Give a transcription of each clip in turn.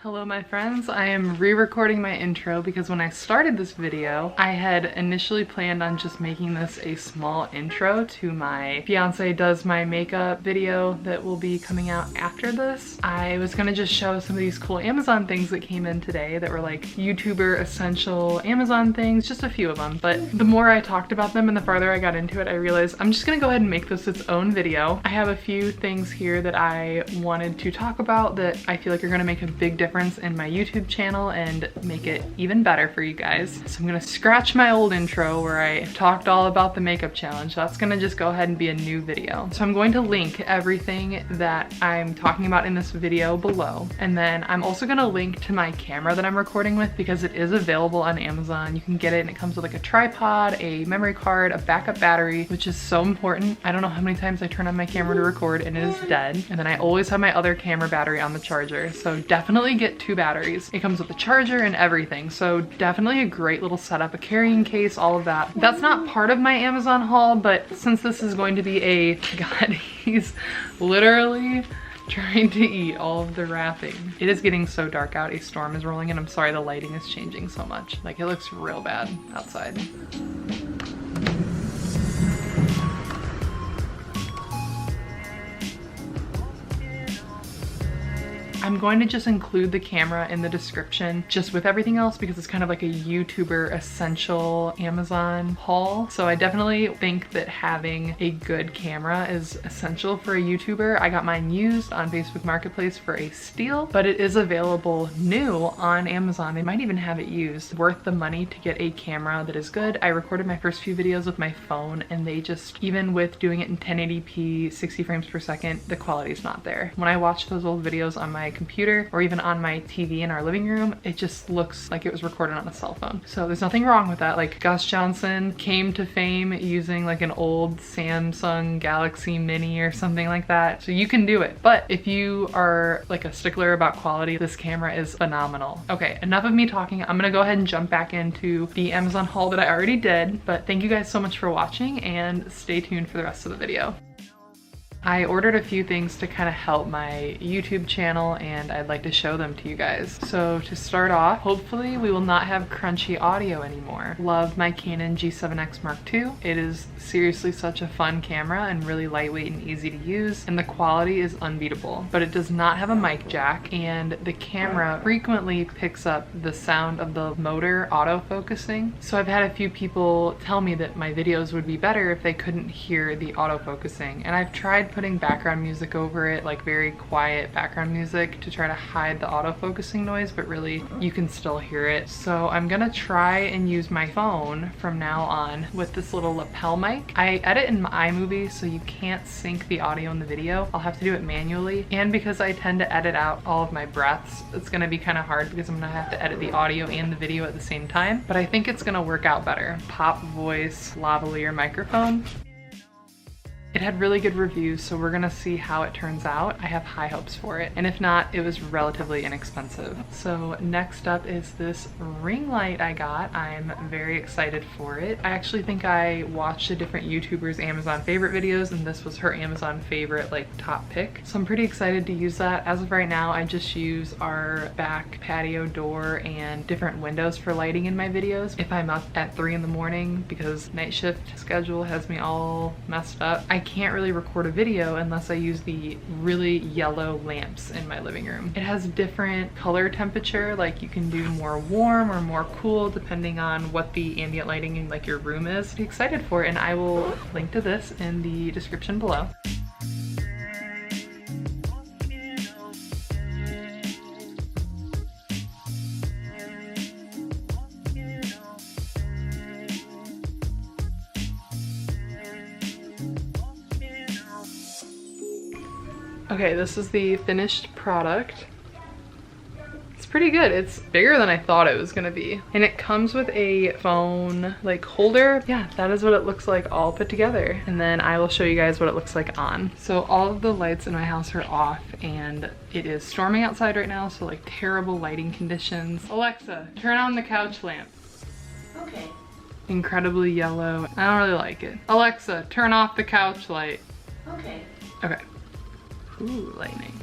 Hello my friends, I am re-recording my intro because when I started this video, I had initially planned on just making this a small intro to my fiance does my makeup video that will be coming out after this. I was gonna just show some of these cool Amazon things that came in today that were like YouTuber essential Amazon things, just a few of them. But the more I talked about them and the farther I got into it, I realized I'm just gonna go ahead and make this its own video. I have a few things here that I wanted to talk about that I feel like are gonna make a big difference in my YouTube channel and make it even better for you guys. So I'm gonna scratch my old intro where I talked all about the makeup challenge. That's gonna just go ahead and be a new video. So I'm going to link everything that I'm talking about in this video below. And then I'm also gonna link to my camera that I'm recording with because it is available on Amazon. You can get it and it comes with like a tripod, a memory card, a backup battery, which is so important. I don't know how many times I turn on my camera to record and it is dead. And then I always have my other camera battery on the charger. So definitely get 2 batteries. It comes with a charger and everything. So definitely a great little setup, a carrying case, all of that. That's not part of my Amazon haul, but since this is going to be a, God, he's literally trying to eat all of the wrapping. It is getting so dark out. A storm is rolling in. I'm sorry the lighting is changing so much. Like it looks real bad outside. I'm going to just include the camera in the description just with everything else because it's kind of like a YouTuber essential Amazon haul. So I definitely think that having a good camera is essential for a YouTuber. I got mine used on Facebook Marketplace for a steal, but it is available new on Amazon. They might even have it used. Worth the money to get a camera that is good. I recorded my first few videos with my phone and they just, even with doing it in 1080p, 60 frames per second, the quality is not there. When I watch those old videos on my computer or even on my TV in our living room, it just looks like it was recorded on a cell phone. So there's nothing wrong with that. Like Gus Johnson came to fame using like an old Samsung Galaxy Mini or something like that. So you can do it. But if you are like a stickler about quality, this camera is phenomenal. Okay, enough of me talking. I'm gonna go ahead and jump back into the Amazon haul that I already did. But thank you guys so much for watching and stay tuned for the rest of the video. I ordered a few things to kind of help my YouTube channel and I'd like to show them to you guys. So to start off, hopefully we will not have crunchy audio anymore. Love my Canon G7x Mark Ii. It is seriously such a fun camera and really lightweight and easy to use, and the quality is unbeatable. But it does not have a mic jack and the camera frequently picks up the sound of the motor autofocusing. So I've had a few people tell me that my videos would be better if they couldn't hear the autofocusing, and I've tried putting background music over it, like very quiet background music to try to hide the autofocusing noise, but really you can still hear it. So I'm gonna try and use my phone from now on with this little lapel mic. I edit in iMovie, so you can't sync the audio in the video. I'll have to do it manually. And because I tend to edit out all of my breaths, it's gonna be kind of hard because I'm gonna have to edit the audio and the video at the same time. But I think it's gonna work out better. Pop voice lavalier microphone. It had really good reviews, so we're gonna see how it turns out. I have high hopes for it. And if not, it was relatively inexpensive. So next up is this ring light I got. I'm very excited for it. I actually think I watched a different YouTuber's Amazon favorite videos and this was her Amazon favorite, like top pick. So I'm pretty excited to use that. As of right now, I just use our back patio door and different windows for lighting in my videos. If I'm up at 3 in the morning because night shift schedule has me all messed up, I can't really record a video unless I use the really yellow lamps in my living room. It has different color temperature, like you can do more warm or more cool depending on what the ambient lighting in like your room is. I'm excited for it and I will link to this in the description below. Okay, this is the finished product. It's pretty good. It's bigger than I thought it was gonna be. And it comes with a phone like holder. Yeah, that is what it looks like all put together. And then I will show you guys what it looks like on. So all of the lights in my house are off and it is storming outside right now, so like terrible lighting conditions. Alexa, turn on the couch lamp. Okay. Incredibly yellow. I don't really like it. Alexa, turn off the couch light. Okay. Okay. Ooh, lightning.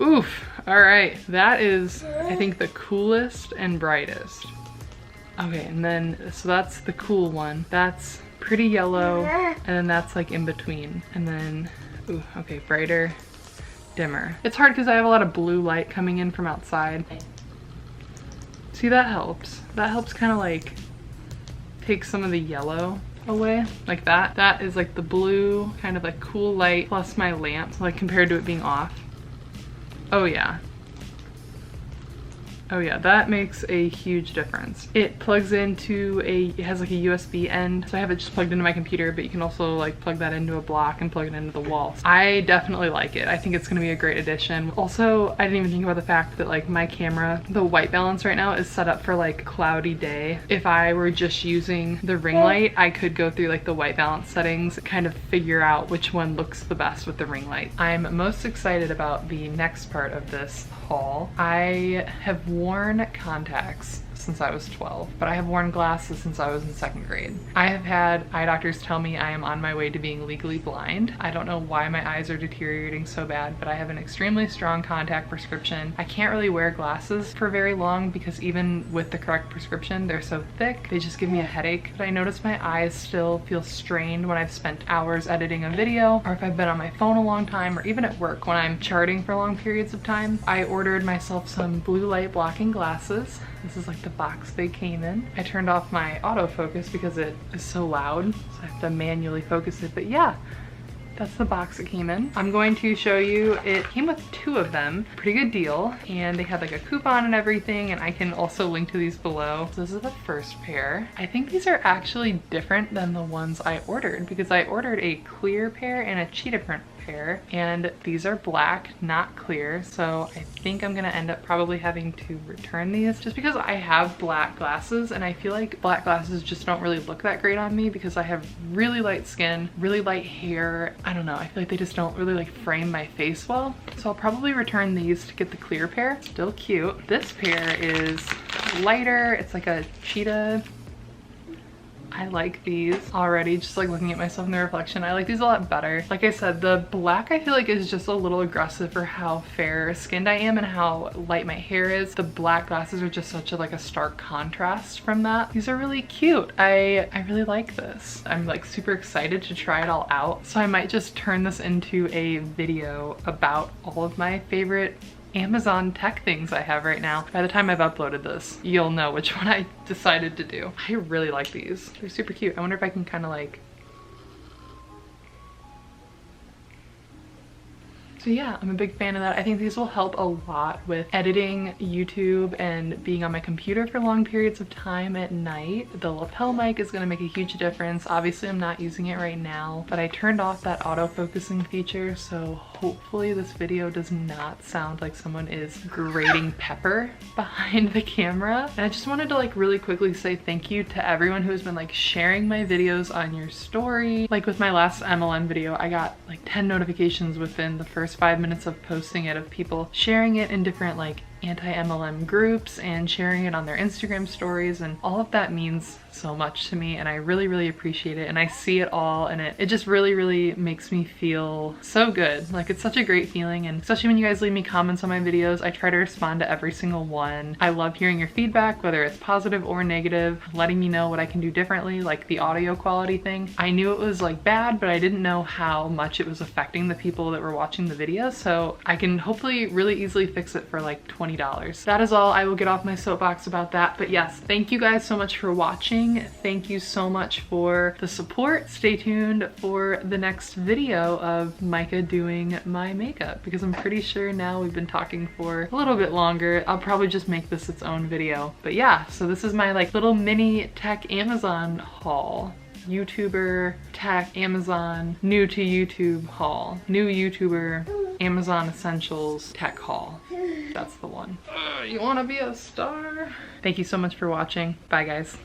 Oof. All right, that is, I think, the coolest and brightest. Okay, and then, so that's the cool one. That's pretty yellow, and then that's like in between. And then, ooh, okay, brighter, dimmer. It's hard because I have a lot of blue light coming in from outside. See, that helps. That helps kind of like take some of the yellow away, like that. That is like the blue, kind of like cool light plus my lamp, like compared to it being off. Oh yeah. Oh yeah, that makes a huge difference. It plugs into it has like a USB end, so I have it just plugged into my computer, but you can also like plug that into a block and plug it into the wall. I definitely like it. I think it's gonna be a great addition. Also, I didn't even think about the fact that like my camera, the white balance right now is set up for like cloudy day. If I were just using the ring light, I could go through like the white balance settings, kind of figure out which one looks the best with the ring light. I'm most excited about the next part of this haul. I have worn contacts since I was 12, but I have worn glasses since I was in 2nd grade. I have had eye doctors tell me I am on my way to being legally blind. I don't know why my eyes are deteriorating so bad, but I have an extremely strong contact prescription. I can't really wear glasses for very long because even with the correct prescription, they're so thick, they just give me a headache. But I notice my eyes still feel strained when I've spent hours editing a video, or if I've been on my phone a long time, or even at work when I'm charting for long periods of time. I ordered myself some blue light blocking glasses. This is like the box they came in. I turned off my autofocus because it is so loud, so I have to manually focus it, but yeah, that's the box it came in. I'm going to show you, it came with 2 of them, pretty good deal, and they had like a coupon and everything, and I can also link to these below. So this is the first pair. I think these are actually different than the ones I ordered because I ordered a clear pair and a cheetah print pair, and these are black, not clear, so I think I'm gonna end up probably having to return these just because I have black glasses and I feel like black glasses just don't really look that great on me because I have really light skin, really light hair. I don't know, I feel like they just don't really like frame my face well, so I'll probably return these to get the clear pair. Still cute. This pair is lighter, it's like a cheetah. I like these already, just like looking at myself in the reflection. I like these a lot better. Like I said, the black I feel like is just a little aggressive for how fair skinned I am and how light my hair is. The black glasses are just such a like a stark contrast from that. These are really cute. I really like this. I'm like super excited to try it all out. So I might just turn this into a video about all of my favorite Amazon tech things I have right now. By the time I've uploaded this, you'll know which one I decided to do. I really like these. They're super cute. I wonder if I can kind of like... So yeah, I'm a big fan of that. I think these will help a lot with editing YouTube and being on my computer for long periods of time at night. The lapel mic is gonna make a huge difference. Obviously, I'm not using it right now, but I turned off that auto-focusing feature, so hopefully this video does not sound like someone is grating pepper behind the camera. And I just wanted to like really quickly say thank you to everyone who has been like sharing my videos on your story. Like with my last MLM video, I got like 10 notifications within the first 5 minutes of posting it of people sharing it in different like anti-MLM groups and sharing it on their Instagram stories, and all of that means so much to me and I really appreciate it, and I see it all, and it just really makes me feel so good. Like it's such a great feeling, and especially when you guys leave me comments on my videos, I try to respond to every single one. I love hearing your feedback, whether it's positive or negative, letting me know what I can do differently, like the audio quality thing. I knew it was like bad, but I didn't know how much it was affecting the people that were watching the video, so I can hopefully really easily fix it for like $20. That is all. I will get off my soapbox about that, but yes, thank you guys so much for watching. Thank you so much for the support. Stay tuned for the next video of Micah doing my makeup, because I'm pretty sure now we've been talking for a little bit longer. I'll probably just make this its own video. But yeah, so this is my like little mini tech Amazon haul. YouTuber, tech, Amazon, new to YouTube haul. New YouTuber, Amazon Essentials tech haul. That's the one. You wanna be a star? Thank you so much for watching. Bye guys.